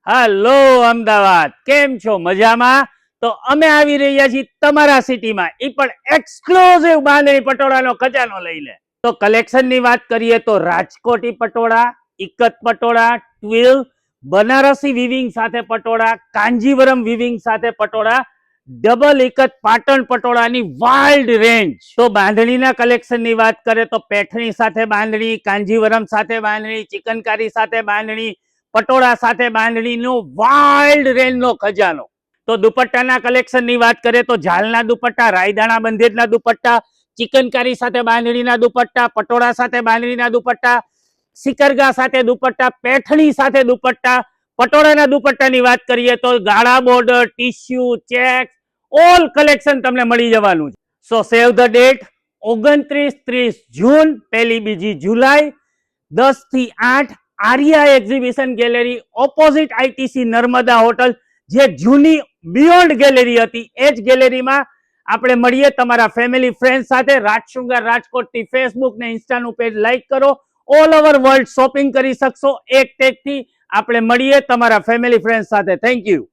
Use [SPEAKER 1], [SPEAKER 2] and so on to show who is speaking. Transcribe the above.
[SPEAKER 1] Hello Ahmedabad, કેમ છો? મજામાં? તો અમે આવી રહ્યા છીએ તમારા સિટીમાં, એ પણ એક્સક્લુઝિવ બાંધણી પટોળાનો ખજાનો લઈને. તો કલેક્શનની વાત કરીએ તો Rajkoti patola, ikat patola, twill, Banarasi weaving સાથે પટોળા, કાંજીવરમ વિવિંગ સાથે પટોળા, ડબલ ઇકત પાટણ પટોળાની વાઇલ્ડ રેન્જ. તો બાંધણીના કલેક્શનની વાત કરીએ તો પેઠણી સાથે બાંધણી, કાંજીવરમ સાથે બાંધણી, ચિકનકારી સાથે બાંધણી, પટોળા સાથે બાંધણીનો વાઇલ્ડ રેન્જનો ખજાનો. તો દુપટ્ટાના કલેક્શનની વાત કરીએ તો ઝાલના દુપટ્ટા, રાયદાણા બંધેજના દુપટ્ટા, ચિકનકારી સાથે બાંધણીના દુપટ્ટા, પટોળા સાથે બાંધણીના દુપટ્ટા, સિકરગા સાથે દુપટ્ટા, પેઠણી સાથે દુપટ્ટા. પટોળાના દુપટ્ટાની વાત કરીએ તો ગાળા border, tissue, check, all collection તમને મળી જવાનું છે. સો સેવ ધ ડેટ, 29-30 જૂન, 1-2 જુલાઈ, 10 થી 8 Arya exhibition gallery, opposite ITC Narmada hotel, જે જૂની બિયોન્ડ ગેલેરી હતી એ જ ગેલેરીમાં આપણે મળીએ તમારા ફેમિલી ફ્રેન્ડ સાથે. રાજશૃંગાર રાજકોટની ફેસબુક ને ઇન્સ્ટાનું પેજ લાઈક કરો, ઓલ ઓવર વર્લ્ડ શોપિંગ કરી શકશો એક ટેકથી. આપણે મળીએ તમારા ફેમિલી ફ્રેન્ડ સાથે. Thank you.